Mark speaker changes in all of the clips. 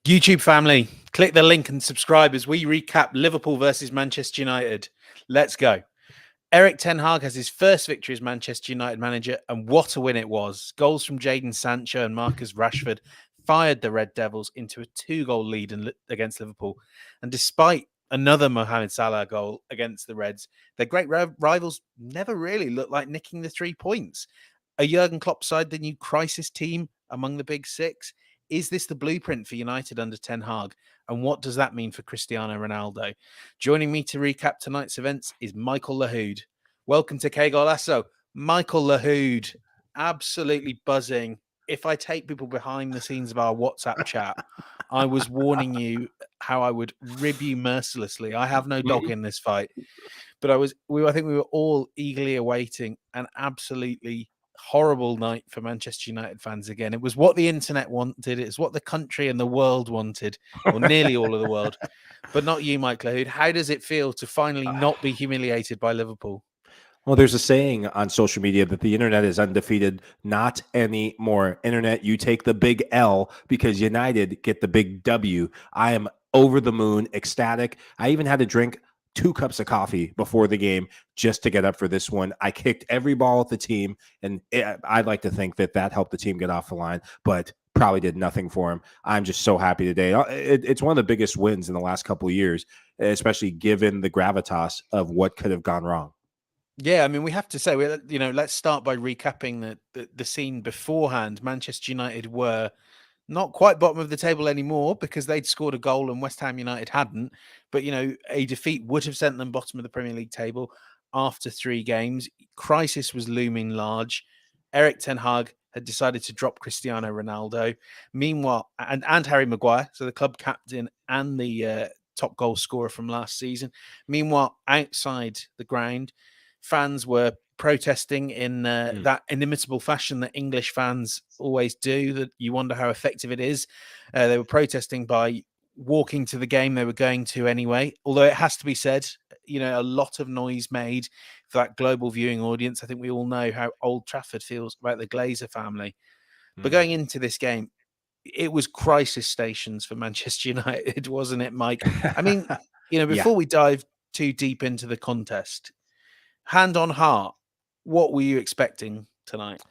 Speaker 1: YouTube family, click the link and subscribe as we recap Liverpool versus Manchester United. Let's go. Eric Ten Hag has his first victory as Manchester United manager, and what a win it was. Goals from Jaden Sancho and Marcus Rashford fired the Red Devils into a 2-goal lead against Liverpool. And despite another Mohamed Salah goal against the Reds, their great rivals never really looked like nicking the 3 points. A Jurgen Klopp side, the new crisis team among the big six? Is this the blueprint for United under Ten Hag? And what does that mean for Cristiano Ronaldo? Joining me to recap tonight's events is Michael Lahoud. Welcome to Qué Golazo. Michael Lahoud, absolutely buzzing. If I take people behind the scenes of our WhatsApp chat, I was warning you how I would rib you mercilessly. I have no dog in this fight. But I think we were all eagerly awaiting an absolutely horrible night for Manchester United fans again. It was what the internet wanted. It's what the country and the world wanted, or nearly all of the world. But not you, Mike Lahoud. How does it feel to finally not be humiliated by Liverpool?
Speaker 2: Well, there's a saying on social media that the internet is undefeated. Not anymore. Internet, you take the big L because United get the big W. I am over the moon, ecstatic. I even had to drink 2 cups of coffee before the game just to get up for this one. I kicked every ball at the team, and I'd like to think that helped the team get off the line, but probably did nothing for him. I'm just so happy today. It's one of the biggest wins in the last couple of years, especially given the gravitas of what could have gone wrong.
Speaker 1: Yeah, I mean, we have to say, let's start by recapping the scene beforehand. Manchester United were not quite bottom of the table anymore because they'd scored a goal and West Ham United hadn't. But, a defeat would have sent them bottom of the Premier League table after 3 games. Crisis was looming large. Eric Ten Hag had decided to drop Cristiano Ronaldo. Meanwhile, and Harry Maguire, so the club captain and the top goal scorer from last season. Meanwhile, outside the ground, fans were protesting in that inimitable fashion that English fans always do, that you wonder how effective it is. They were protesting by walking to the game they were going to anyway, although it has to be said, a lot of noise made for that global viewing audience. I think we all know how Old Trafford feels about the Glazer family. But going into this game, it was crisis stations for Manchester United, wasn't it, Mike? I mean, before we dive too deep into the contest, hand on heart, what were you expecting tonight?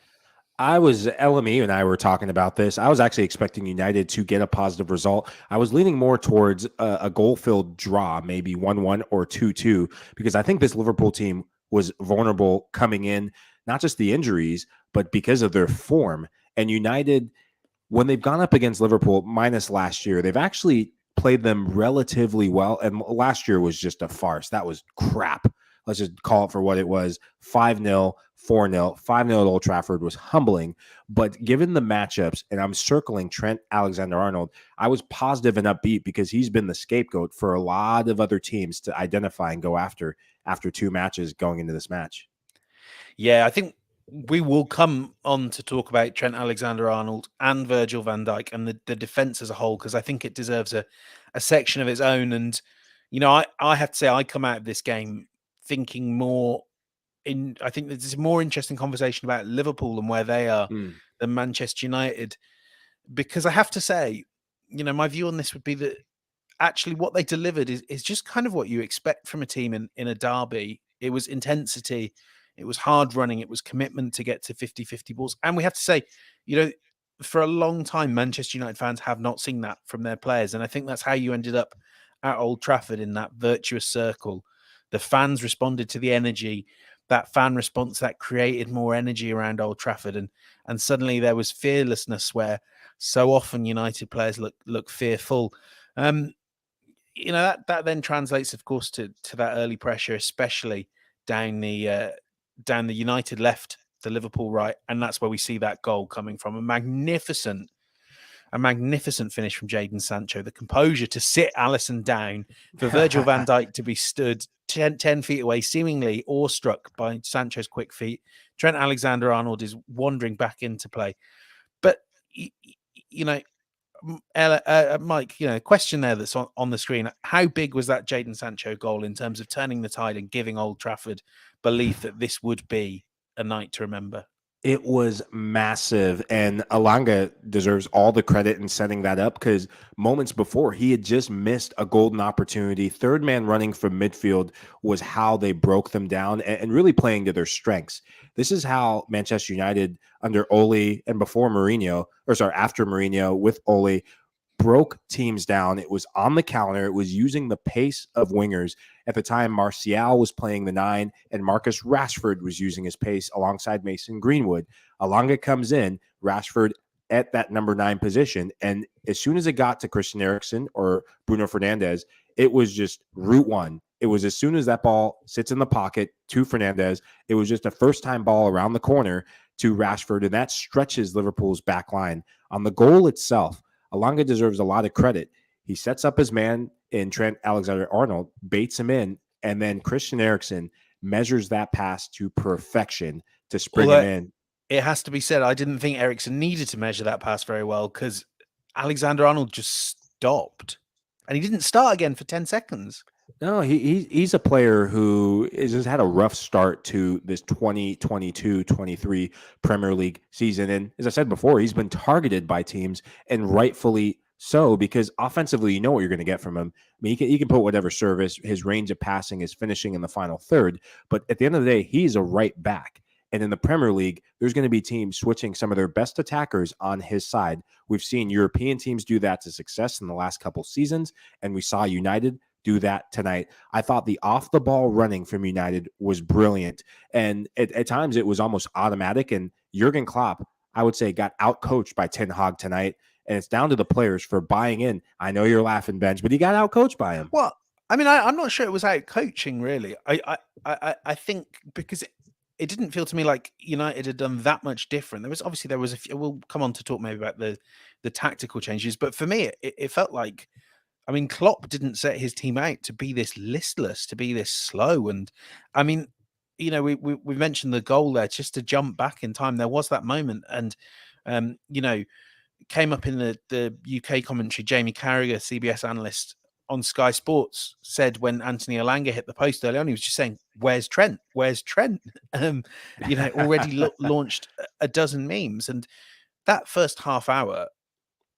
Speaker 2: I was, LME and I were talking about this. I was actually expecting United to get a positive result. I was leaning more towards a goal-filled draw, maybe 1-1 or 2-2, because I think this Liverpool team was vulnerable coming in, not just the injuries, but because of their form. And United, when they've gone up against Liverpool, minus last year, they've actually played them relatively well. And last year was just a farce. That was crap. Let's just call it for what it was. 5-0, 4-0, 5-0 at Old Trafford was humbling. But given the matchups, and I'm circling Trent Alexander-Arnold, I was positive and upbeat because he's been the scapegoat for a lot of other teams to identify and go after 2 matches going into this match.
Speaker 1: Yeah, I think we will come on to talk about Trent Alexander-Arnold and Virgil van Dijk and the defence as a whole, because I think it deserves a section of its own. And, I have to say, I come out of this game thinking more I think there's a more interesting conversation about Liverpool and where they are than Manchester United, because I have to say, my view on this would be that actually what they delivered is just kind of what you expect from a team in a derby. It was intensity, it was hard running, it was commitment to get to 50-50 balls. And we have to say, for a long time, Manchester United fans have not seen that from their players. And I think that's how you ended up at Old Trafford in that virtuous circle. The fans responded to the energy. That fan response that created more energy around Old Trafford, and suddenly there was fearlessness where so often United players look fearful. That then translates, of course, to that early pressure, especially down the United left, the Liverpool right, and that's where we see that goal coming from. A magnificent finish from Jaden Sancho, the composure to sit Alisson down, for Virgil van Dijk to be stood 10 feet away, seemingly awestruck by Sancho's quick feet. Trent Alexander-Arnold is wandering back into play. But, Mike, question there that's on the screen. How big was that Jaden Sancho goal in terms of turning the tide and giving Old Trafford belief that this would be a night to remember?
Speaker 2: It was massive, and Alanga deserves all the credit in setting that up because moments before he had just missed a golden opportunity. Third man running from midfield was how they broke them down and really playing to their strengths. This is how Manchester United under Ole and before Mourinho, or sorry, after Mourinho with Ole, broke teams down. It was on the counter. It was using the pace of wingers. At the time, Martial was playing the 9, and Marcus Rashford was using his pace alongside Mason Greenwood. Alanga comes in, Rashford at that number 9 position, and as soon as it got to Christian Eriksen or Bruno Fernandes, it was just route one. It was as soon as that ball sits in the pocket to Fernandes, it was just a first-time ball around the corner to Rashford, and that stretches Liverpool's back line. On the goal itself, Alanga deserves a lot of credit. He sets up his man in Trent Alexander-Arnold, baits him in, and then Christian Eriksen measures that pass to perfection to spring him in.
Speaker 1: It has to be said, I didn't think Eriksen needed to measure that pass very well because Alexander-Arnold just stopped. And he didn't start again for 10 seconds.
Speaker 2: No, he's a player who has had a rough start to this 2022-23 Premier League season. And as I said before, he's been targeted by teams, and rightfully so, because offensively, you know what you're going to get from him. I mean, he can put whatever service, his range of passing is finishing in the final third. But at the end of the day, he's a right back. And in the Premier League, there's going to be teams switching some of their best attackers on his side. We've seen European teams do that to success in the last couple seasons, and we saw United do that tonight. I thought the off the ball running from United was brilliant. And at times it was almost automatic. And Jurgen Klopp, I would say, got out coached by Ten Hag tonight. And it's down to the players for buying in. I know you're laughing, Benj, but he got out coached by him.
Speaker 1: Well, I mean, I'm not sure it was out coaching, really. I think because it didn't feel to me like United had done that much different. There was a few, we'll come on to talk maybe about the tactical changes, but for me, it felt like, I mean, Klopp didn't set his team out to be this listless, to be this slow. And I mean, we mentioned the goal there, just to jump back in time. There was that moment, and came up in the UK commentary. Jamie Carragher, CBS analyst on Sky Sports, said when Anthony Alanga hit the post early on, he was just saying, "Where's Trent? Where's Trent?" Already launched a dozen memes. And that first half hour,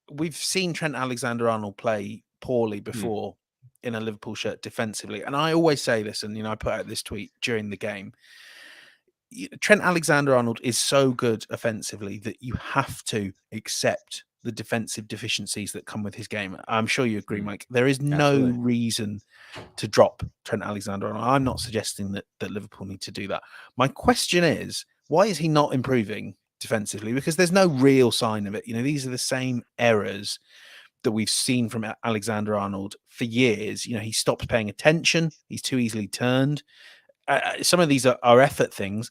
Speaker 1: we've seen Trent Alexander-Arnold play poorly before in a Liverpool shirt defensively. And I always say this, and I put out this tweet during the game. Trent Alexander-Arnold is so good offensively that you have to accept the defensive deficiencies that come with his game. I'm sure you agree, Mike. There is no reason to drop Trent Alexander-Arnold. I'm not suggesting that Liverpool need to do that. My question is, why is he not improving defensively? Because there's no real sign of it. These are the same errors that we've seen from Alexander-Arnold for years. He stops paying attention. He's too easily turned. Some of these are effort things.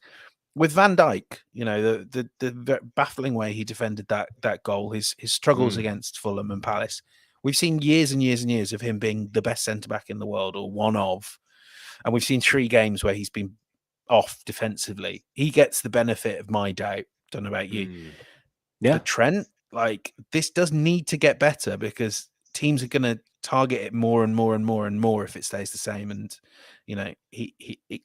Speaker 1: With Van Dijk, the baffling way he defended that goal, his struggles against Fulham and Palace. We've seen years and years and years of him being the best centre-back in the world, or one of. And we've seen 3 games where he's been off defensively. He gets the benefit of my doubt. Don't know about you.
Speaker 2: Yeah.
Speaker 1: But Trent, this does need to get better, because teams are going to target it more and more and more and more if it stays the same. And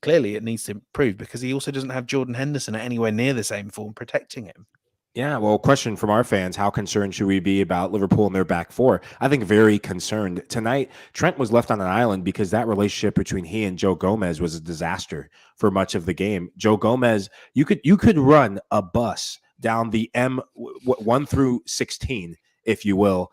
Speaker 1: clearly it needs to improve, because he also doesn't have Jordan Henderson at anywhere near the same form protecting him.
Speaker 2: Yeah, well, question from our fans: how concerned should we be about Liverpool and their back four? I think very concerned. Tonight, Trent was left on an island because that relationship between he and Joe Gomez was a disaster for much of the game. Joe Gomez, you could run a bus down the M1 through 16, if you will,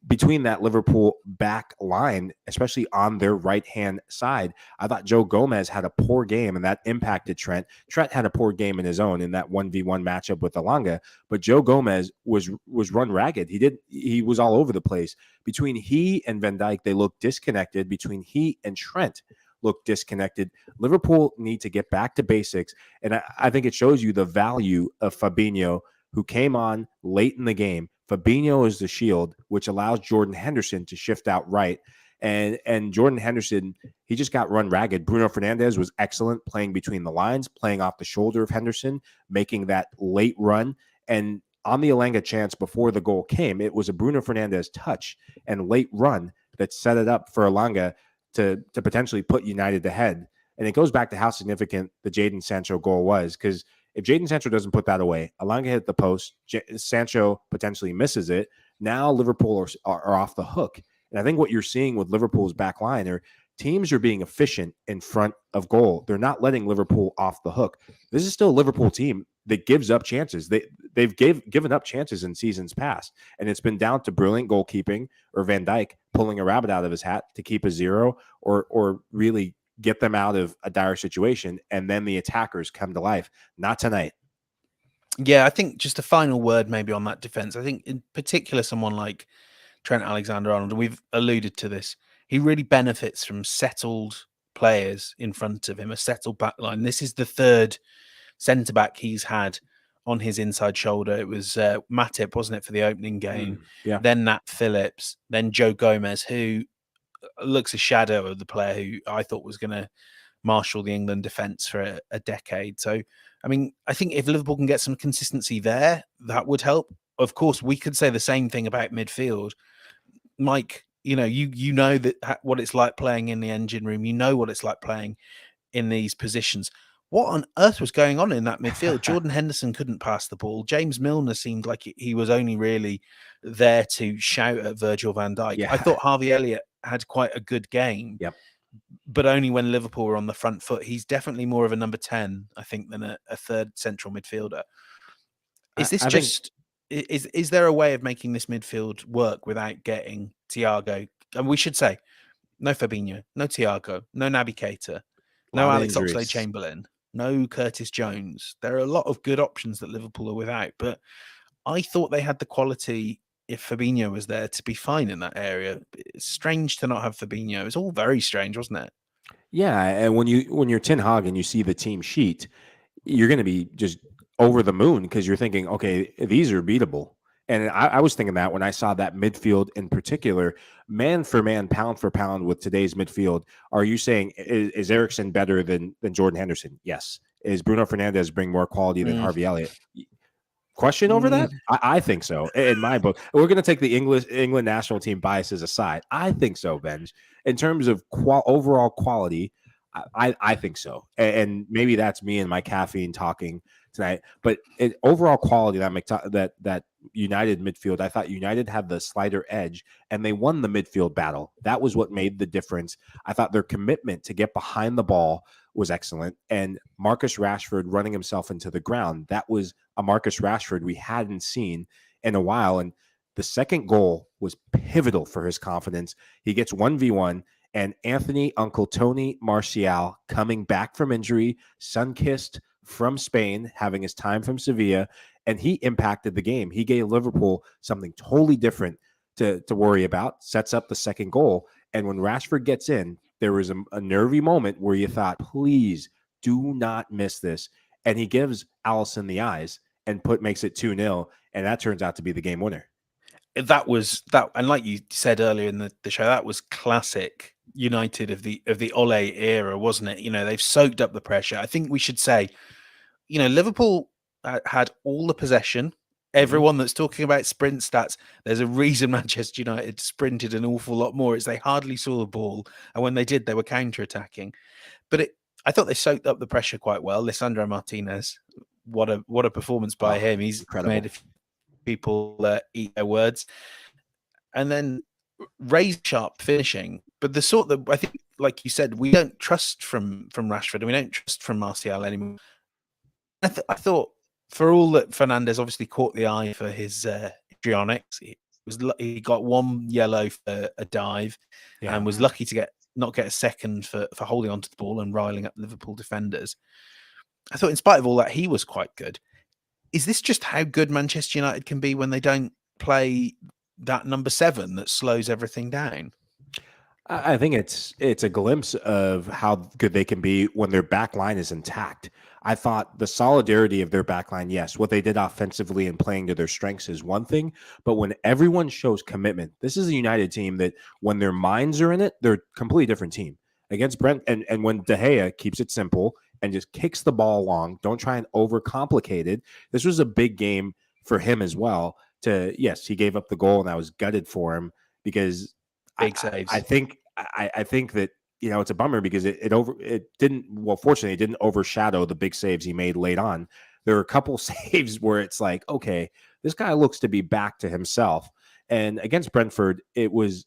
Speaker 2: between that Liverpool back line, especially on their right-hand side. I thought Joe Gomez had a poor game, and that impacted Trent. Trent had a poor game in his own in that 1v1 matchup with Alanga, but Joe Gomez was run ragged. He was all over the place. Between he and Van Dijk, they looked disconnected. Between he and Trent, looked disconnected. Liverpool need to get back to basics, and I think it shows you the value of Fabinho, who came on late in the game. Fabinho is the shield, which allows Jordan Henderson to shift out right. And Jordan Henderson, he just got run ragged. Bruno Fernandes was excellent playing between the lines, playing off the shoulder of Henderson, making that late run. And on the Alanga chance before the goal came, it was a Bruno Fernandes touch and late run that set it up for Alanga to potentially put United ahead. And it goes back to how significant the Jaden Sancho goal was, because If Jaden Sancho doesn't put that away, Alanga hit the post, Sancho potentially misses it. Now Liverpool are off the hook. And I think what you're seeing with Liverpool's back line are teams are being efficient in front of goal. They're not letting Liverpool off the hook. This is still a Liverpool team that gives up chances. They've given up chances in seasons past, and it's been down to brilliant goalkeeping or Van Dijk pulling a rabbit out of his hat to keep a zero or really get them out of a dire situation, and then the attackers come to life. Not tonight.
Speaker 1: Yeah, I think just a final word maybe on that defense. I think in particular someone like Trent Alexander-Arnold, and we've alluded to this, he really benefits from settled players in front of him, a settled back line. This is the third centre-back he's had on his inside shoulder. It was Matip, wasn't it, for the opening game?
Speaker 2: Yeah.
Speaker 1: Then Nat Phillips, then Joe Gomez, who looks a shadow of the player who I thought was going to marshal the England defence for a decade. So, I mean, I think if Liverpool can get some consistency there, that would help. Of course, we could say the same thing about midfield. Mike, you know that what it's like playing in the engine room. You know what it's like playing in these positions. What on earth was going on in that midfield? Jordan Henderson couldn't pass the ball. James Milner seemed like he was only really there to shout at Virgil van Dijk.
Speaker 2: Yeah.
Speaker 1: I thought Harvey Elliott had quite a good game.
Speaker 2: Yep.
Speaker 1: But only when Liverpool were on the front foot. He's definitely more of a number 10, I think, than a third central midfielder. Is this is there a way of making this midfield work without getting Thiago? And we should say, no Fabinho, no Thiago, no Naby Keita, no Alex Oxlade-Chamberlain, no Curtis Jones. There are a lot of good options that Liverpool are without, but I thought they had the quality, if Fabinho was there, to be fine in that area. It's strange to not have Fabinho. It's all very strange, wasn't it?
Speaker 2: Yeah, and when you're Ten Hag and you see the team sheet, you're going to be just over the moon because you're thinking, okay, these are beatable. And I was thinking that when I saw that midfield in particular, man for man, pound for pound with today's midfield, are you saying is Eriksen better than Jordan Henderson? Yes. Is Bruno Fernandes bring more quality than Harvey Elliott? Question over that? I think so. In my book, we're going to take the England national team biases aside. I think so, Benj. In terms of overall quality, I think so. And maybe that's me and my caffeine talking tonight. But overall quality, that United midfield, I thought United had the slighter edge, and they won the midfield battle. That was what made the difference. I thought their commitment to get behind the ball was excellent. And Marcus Rashford running himself into the ground, that was a Marcus Rashford we hadn't seen in a while. And the second goal was pivotal for his confidence. He gets 1v1, and Anthony Uncle Tony Martial, coming back from injury, sun-kissed from Spain, having his time from Sevilla, and he impacted the game. He gave Liverpool something totally different to worry about, sets up the second goal. And when Rashford gets in, there was a nervy moment where you thought, please do not miss this. And he gives Alisson the eyes and makes it 2-0. And that turns out to be the game winner.
Speaker 1: That was that. And like you said earlier in the show, that was classic United of the Ole era, wasn't it? They've soaked up the pressure. I think we should say, Liverpool had all the possession. Everyone that's talking about sprint stats, there's a reason Manchester United sprinted an awful lot more. Is they hardly saw the ball, and when they did, they were counter-attacking. But I thought they soaked up the pressure quite well. Lisandro Martinez, what a performance by him! He's incredible. Made a few people eat their words, and then razor sharp finishing. But the sort that I think, like you said, we don't trust from Rashford, and we don't trust from Martial anymore. I thought, for all that Fernandes obviously caught the eye for his histrionics, he got one yellow for a dive, and was lucky to not get a second for holding onto the ball and riling up Liverpool defenders. I thought, in spite of all that, he was quite good. Is this just how good Manchester United can be when they don't play that number 7 that slows everything down?
Speaker 2: I think it's a glimpse of how good they can be when their back line is intact. I thought the solidarity of their back line, yes, what they did offensively and playing to their strengths is one thing, but when everyone shows commitment, this is a United team that when their minds are in it, they're a completely different team. Against Brent, and when De Gea keeps it simple and just kicks the ball along, don't try and overcomplicate it. This was a big game for him as well. Yes, he gave up the goal, and I was gutted for him because
Speaker 1: big saves.
Speaker 2: I think that it's a bummer because fortunately it didn't overshadow the big saves he made late on. there were a couple saves where it's like, okay, this guy looks to be back to himself. And against Brentford, it was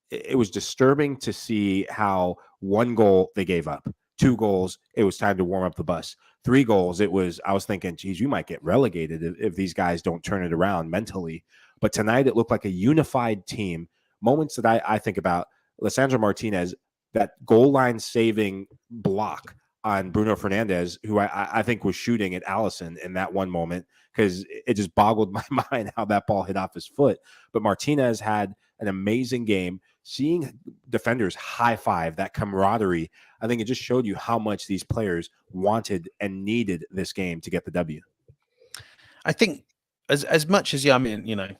Speaker 2: disturbing to see how 1 goal they gave up, 2 goals, it was time to warm up the bus. 3 goals, I was thinking, geez, you might get relegated if these guys don't turn it around mentally. But tonight it looked like a unified team. Moments that I think about, Lisandro Martinez, that goal line saving block on Bruno Fernandes, who I think was shooting at Allison in that one moment, because it just boggled my mind how that ball hit off his foot. But Martinez had an amazing game. Seeing defenders high five, that camaraderie, I think it just showed you how much these players wanted and needed this game to get the W.
Speaker 1: I think as much as, I mean, the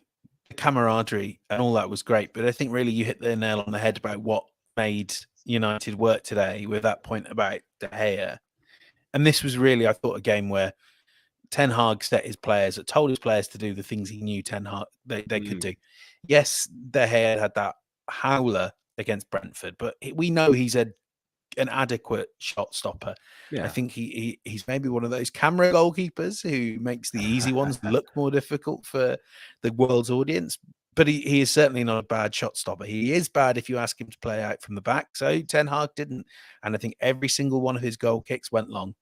Speaker 1: camaraderie and all that was great, but I think really you hit the nail on the head about what made United work today with that point about De Gea. And this was really, I thought, a game where Ten Hag told his players to do the things he knew Ten Hag they could do. Yes, De Gea had that howler against Brentford, but we know he's an adequate shot stopper. Yeah. I think he's maybe one of those camera goalkeepers who makes the easy ones look more difficult for the world's audience. But he is certainly not a bad shot stopper. He is bad if you ask him to play out from the back. So Ten Hag didn't. And I think every single one of his goal kicks went long.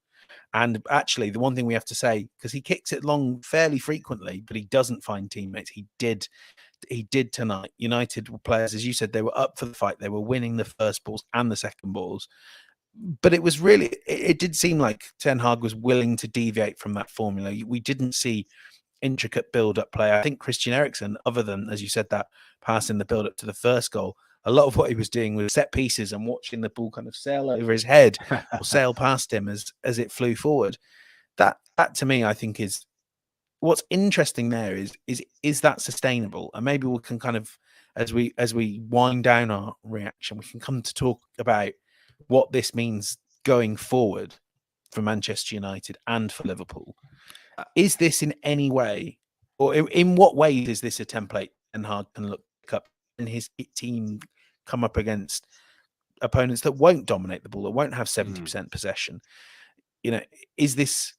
Speaker 1: And actually, the one thing we have to say, because he kicks it long fairly frequently, but he doesn't find teammates. He did tonight. United players, as you said, they were up for the fight. They were winning the first balls and the second balls. But it was really, it did seem like Ten Hag was willing to deviate from that formula. We didn't see intricate build-up play. I think Christian Eriksen, other than, as you said, that pass in the build-up to the first goal, a lot of what he was doing was set pieces and watching the ball kind of sail over his head or sail past him as it flew forward. That to me, I think, is what's interesting there is that sustainable? And maybe we can kind of, as we wind down our reaction, we can come to talk about what this means going forward for Manchester United and for Liverpool. Is this in any way, or in what ways is this a template Ten Hag can look up and his team come up against opponents that won't dominate the ball, that won't have 70% possession? Is this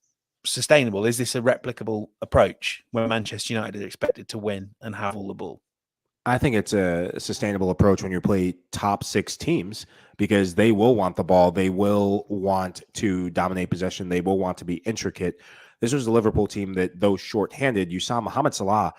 Speaker 1: sustainable? Is this a replicable approach where Manchester United are expected to win and have all the ball?
Speaker 2: I think it's a sustainable approach when you play top 6 teams, because they will want the ball. They will want to dominate possession. They will want to be intricate. This was a Liverpool team that, though shorthanded, you saw Mohamed Salah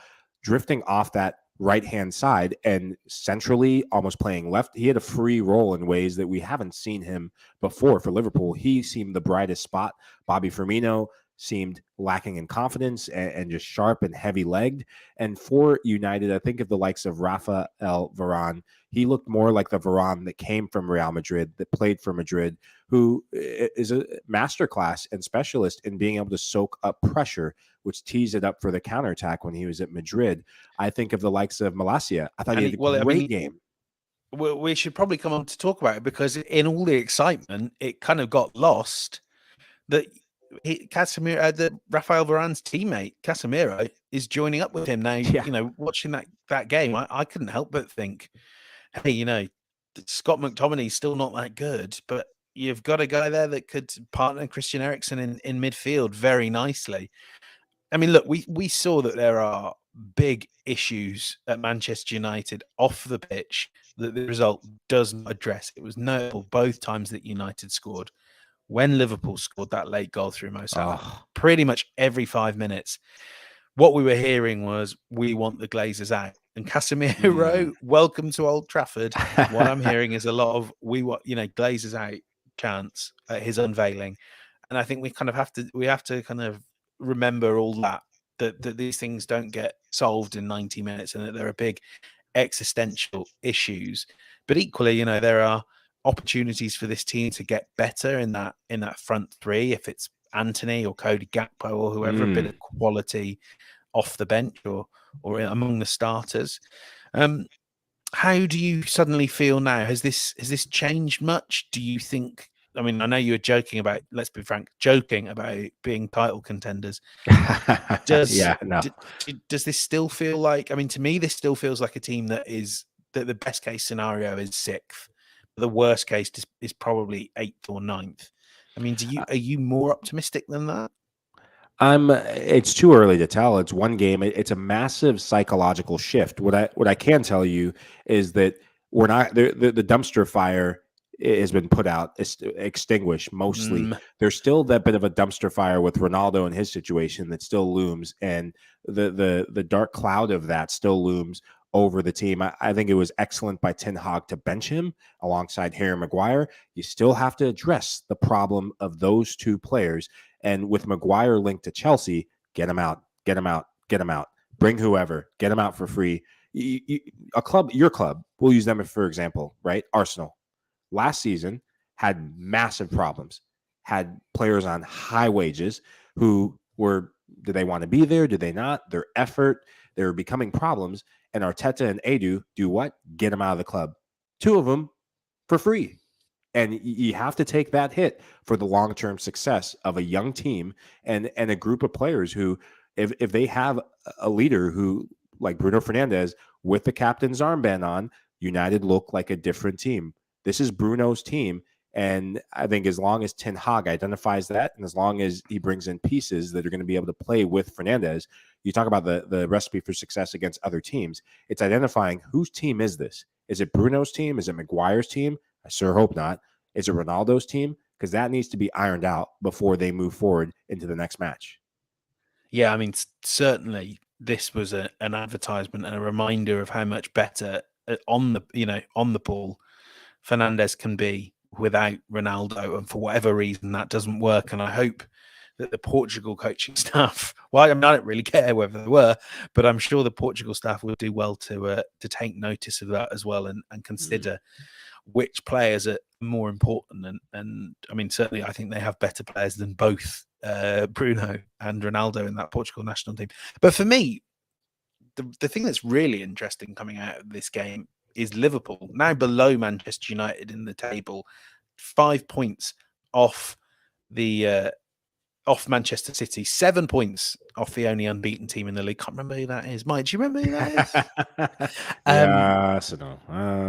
Speaker 2: drifting off that right-hand side and centrally almost playing left. He had a free role in ways that we haven't seen him before for Liverpool. He seemed the brightest spot. Bobby Firmino seemed lacking in confidence and just sharp and heavy-legged. And for United, I think of the likes of Rafael Varane. He looked more like the Varane that came from Real Madrid, that played for Madrid, who is a masterclass and specialist in being able to soak up pressure, which tees it up for the counterattack when he was at Madrid. I think of the likes of Malacia. I thought he had a great game.
Speaker 1: We should probably come on to talk about it, because in all the excitement, it kind of got lost that Rafael Varane's teammate Casemiro is joining up with him now. Yeah. Watching that game, I couldn't help but think, hey, Scott McTominay's still not that good, but you've got a guy there that could partner Christian Eriksen in midfield very nicely. I mean, look, we saw that there are big issues at Manchester United off the pitch that the result does not address. It was notable both times that United scored. When Liverpool scored that late goal through Mo Salah, pretty much every 5 minutes, what we were hearing was, we want the Glazers out. And Casemiro, welcome to Old Trafford. What I'm hearing is a lot of, we want, Glazers out chants at his unveiling. And I think we have to kind of remember all that these things don't get solved in 90 minutes and that there are big existential issues. But equally, there are opportunities for this team to get better in that front three. If it's Anthony or Cody Gakpo or whoever, a bit of quality off the bench or among the starters. How do you suddenly feel now? Has this changed much? Do you think? I mean, I know you were joking about, let's be frank, about being title contenders. Does this still feel like? I mean, to me, this still feels like a team that the best case scenario is 6th. The worst case is probably 8th or 9th. I mean, are you more optimistic than that?
Speaker 2: It's too early to tell. It's one game. It's a massive psychological shift. What I can tell you is that we're not the dumpster fire has been put out, extinguished mostly. There's still that bit of a dumpster fire with Ronaldo and his situation that still looms, and the dark cloud of that still looms over the team. I think it was excellent by Ten Hag to bench him alongside Harry Maguire. You still have to address the problem of those two players. And with Maguire linked to Chelsea, get him out, get him out, get him out. Bring whoever, get him out for free. Your club, we'll use them for example, right? Arsenal last season had massive problems, had players on high wages who were, do they want to be there? Do they not? Their effort, they were becoming problems. And Arteta and Edu do what? Get them out of the club. Two of them for free. And you have to take that hit for the long-term success of a young team and a group of players who, if they have a leader who, like Bruno Fernandes, with the captain's armband on, United look like a different team. This is Bruno's team. And I think as long as Ten Hag identifies that, and as long as he brings in pieces that are going to be able to play with Fernandes, you talk about the recipe for success against other teams. It's identifying whose team is this? Is it Bruno's team? Is it Maguire's team? I sure hope not. Is it Ronaldo's team? Because that needs to be ironed out before they move forward into the next match.
Speaker 1: Yeah, I mean, certainly this was an advertisement and a reminder of how much better on the ball Fernandes can be without Ronaldo, and for whatever reason that doesn't work. And I hope that the Portugal coaching staff, well, I mean, I don't really care whether they were, but I'm sure the Portugal staff will do well to take notice of that as well and consider which players are more important. And I mean, certainly I think they have better players than both Bruno and Ronaldo in that Portugal national team. But for me, the thing that's really interesting coming out of this game is Liverpool, now below Manchester United in the table, 5 points off the off Manchester City, 7 points off the only unbeaten team in the league. Can't remember who that is. Mike, do you remember who that is?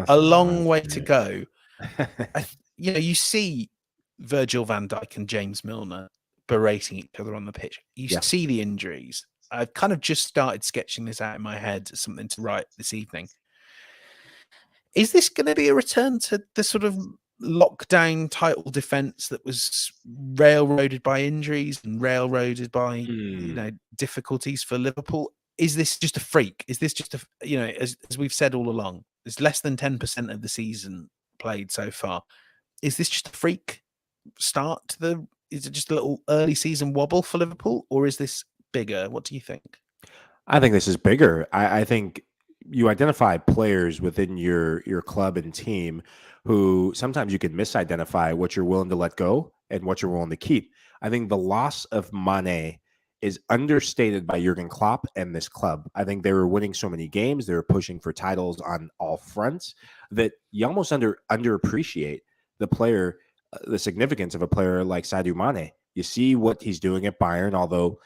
Speaker 1: A long way to go. You see Virgil van Dijk and James Milner berating each other on the pitch. You see the injuries. I've kind of just started sketching this out in my head as something to write this evening. Is this going to be a return to the sort of lockdown title defense that was railroaded by injuries and railroaded by difficulties for Liverpool? Is this just a freak? Is this just as we've said all along, there's less than 10% of the season played so far. Is this just a freak start to is it just a little early season wobble for Liverpool, or is this bigger? What do you think?
Speaker 2: I think this is bigger. I think you identify players within your club and team who sometimes you can misidentify what you're willing to let go and what you're willing to keep. I think the loss of Mane is understated by Jurgen Klopp and this club. I think they were winning so many games, they were pushing for titles on all fronts, that you almost underappreciate the player, the significance of a player like Sadio Mane. You see what he's doing at Bayern, although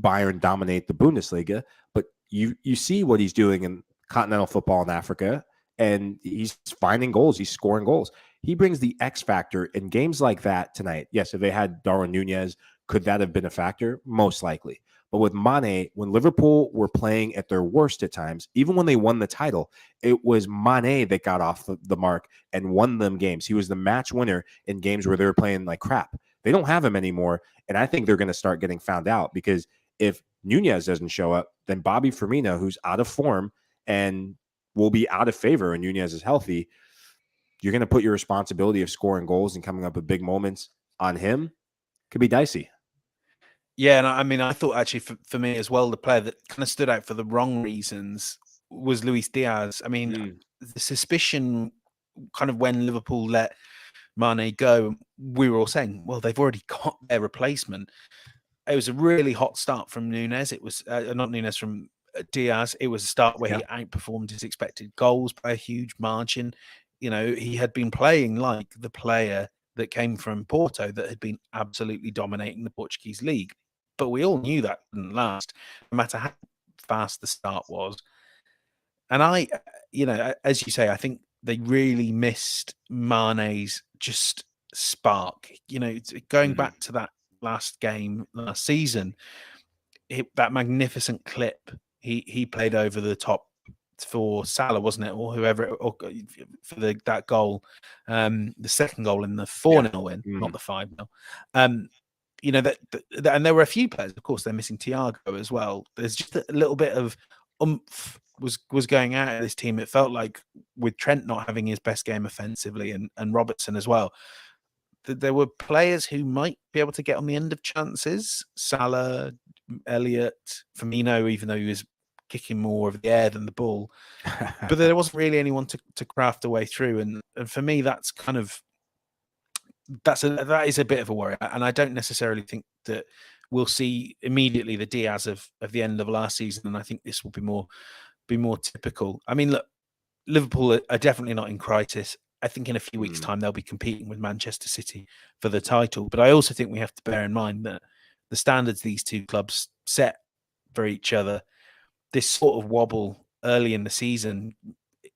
Speaker 2: Bayern dominate the Bundesliga, but you see what he's doing in continental football in Africa, and he's finding goals. He's scoring goals. He brings the X factor in games like that tonight. Yes, if they had Darwin Nunez, could that have been a factor? Most likely. But with Mane, when Liverpool were playing at their worst at times, even when they won the title, it was Mane that got off the mark and won them games. He was the match winner in games where they were playing like crap. They don't have him anymore, and I think they're going to start getting found out, because if Nunez doesn't show up, then Bobby Firmino, who's out of form and will be out of favor, and Nunez is healthy, you're going to put your responsibility of scoring goals and coming up with big moments on him. Could be dicey.
Speaker 1: Yeah, and I mean, I thought actually for me as well, the player that kind of stood out for the wrong reasons was Luis Diaz. I mean, the suspicion kind of when Liverpool let Mane go, we were all saying, well, they've already got their replacement. It was a really hot start from Nunez. It was not Nunez, from Diaz. It was a start where he outperformed his expected goals by a huge margin. He had been playing like the player that came from Porto that had been absolutely dominating the Portuguese league. But we all knew that didn't last, no matter how fast the start was. And as you say, I think they really missed Mane's just spark. Going back to that last game last season, that magnificent clip he played over the top for Salah, wasn't it, or whoever, or for that goal, the second goal in the 4-0 win, not the 5-0. That, and there were a few players, of course, they're missing Thiago as well. There's just a little bit of oomph was going out of this team. It felt like with Trent not having his best game offensively and Robertson as well, there were players who might be able to get on the end of chances. Salah, Elliott, Firmino, even though he was kicking more of the air than the ball, but there wasn't really anyone to craft a way through. And for me, that's kind of that is a bit of a worry. And I don't necessarily think that we'll see immediately the Diaz of the end of last season. And I think this will be more typical. I mean, look, Liverpool are definitely not in crisis. I think in a few weeks' time they'll be competing with Manchester City for the title. But I also think we have to bear in mind that the standards these two clubs set for each other, this sort of wobble early in the season,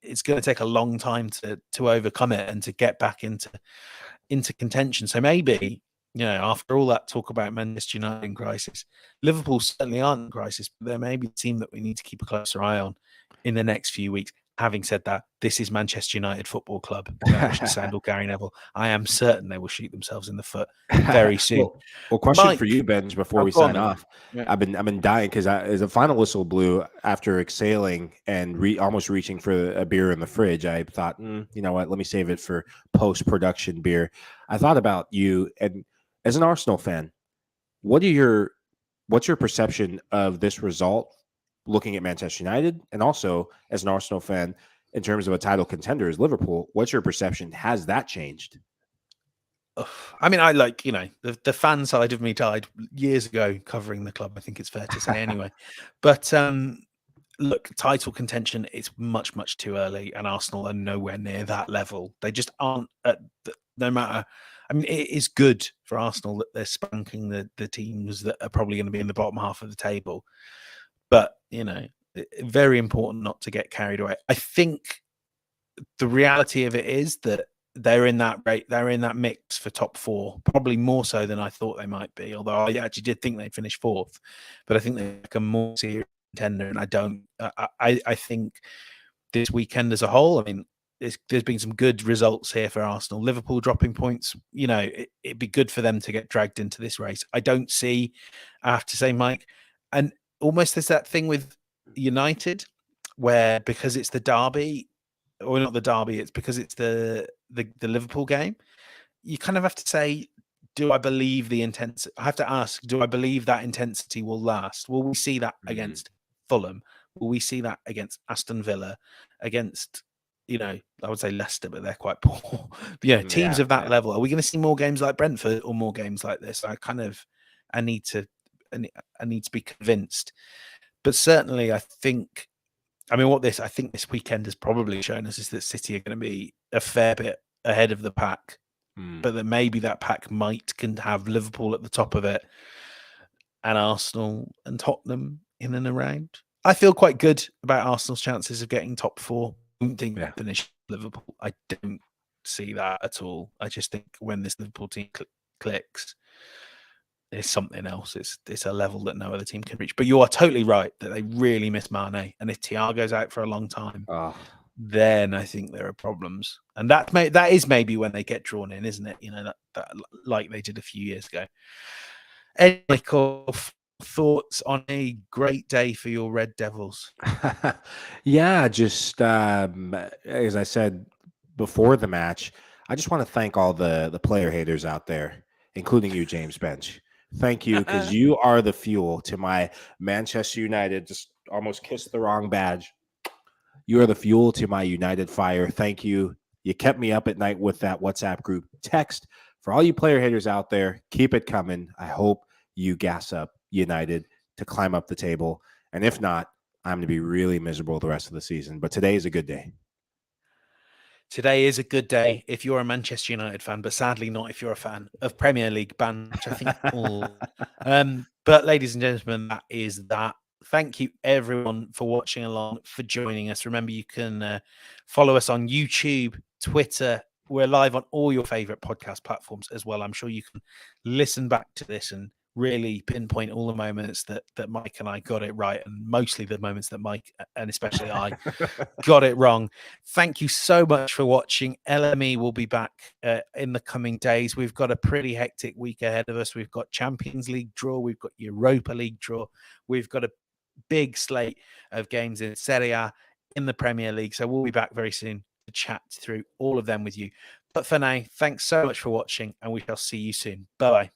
Speaker 1: it's going to take a long time to overcome it and to get back into contention. So maybe, after all that talk about Manchester United in crisis, Liverpool certainly aren't in crisis, but there may be a team that we need to keep a closer eye on in the next few weeks. Having said that, this is Manchester United Football Club. Richard Sandal, Gary Neville. I am certain they will shoot themselves in the foot very soon.
Speaker 2: Well, question for you, Benge, before we sign off.
Speaker 1: Yeah.
Speaker 2: I've been dying because as a final whistle blew after exhaling and almost reaching for a beer in the fridge, I thought, you know what? Let me save it for post-production beer. I thought about you, and as an Arsenal fan, what's your perception of this result? Looking at Manchester United, and also as an Arsenal fan, in terms of a title contender as Liverpool, what's your perception? Has that changed?
Speaker 1: I mean, I like, the fan side of me died years ago covering the club. I think it's fair to say anyway. But look, title contention, it's much, much too early, and Arsenal are nowhere near that level. They just aren't no matter. I mean, it is good for Arsenal that they're spanking the teams that are probably going to be in the bottom half of the table. But, very important not to get carried away. I think the reality of it is that they're in that mix for top four, probably more so than I thought they might be. Although I actually did think they'd finish fourth, but I think they're like a more serious contender. And I think this weekend as a whole, I mean, there's been some good results here for Arsenal. Liverpool dropping points, it'd be good for them to get dragged into this race. I don't see, I have to say, Mike, and almost there's that thing with United where because it's the derby, or not the derby, it's because it's the Liverpool game, you kind of have to say, do I believe the intensity? I have to ask, do I believe that intensity will last? Will we see that against Fulham? Will we see that against Aston Villa? Against, I would say Leicester, but they're quite poor. But, teams of that level. Are we going to see more games like Brentford or more games like this? I need to be convinced. But certainly, I think this weekend has probably shown us is that City are going to be a fair bit ahead of the pack, but that maybe that pack can have Liverpool at the top of it and Arsenal and Tottenham in and around. I feel quite good about Arsenal's chances of getting top four. I don't think they finish Liverpool. I don't see that at all. I just think when this Liverpool team clicks, it's something else. It's a level that no other team can reach. But you are totally right that they really miss Mane. And if Thiago's out for a long time, then I think there are problems. And that is maybe when they get drawn in, isn't it? That like they did a few years ago. Anyway, Michael, thoughts on a great day for your Red Devils?
Speaker 2: Just as I said before the match, I just want to thank all the player haters out there, including you, James Benge. Thank you, because you are the fuel to my Manchester United. Just almost kissed the wrong badge. You are the fuel to my United fire. Thank you. You kept me up at night with that WhatsApp group text. For all you player haters out there, keep it coming. I hope you gas up United to climb up the table. And if not, I'm going to be really miserable the rest of the season. But today is a good day.
Speaker 1: Today is a good day if you're a Manchester United fan, but sadly not if you're a fan of Premier League ban, which I think all. But ladies and gentlemen, that is that. Thank you everyone for watching along, for joining us. Remember, you can follow us on YouTube, Twitter, We're live on all your favorite podcast platforms as well. I'm sure you can listen back to this and really pinpoint all the moments that Mike and I got it right, and mostly the moments that Mike and especially I got it wrong. Thank you so much for watching. LME will be back in the coming days. We've got a pretty hectic week ahead of us. We've got Champions League draw. We've got Europa League draw. We've got a big slate of games in Serie A, in the Premier League. So we'll be back very soon to chat through all of them with you. But for now, thanks so much for watching, and we shall see you soon. Bye-bye.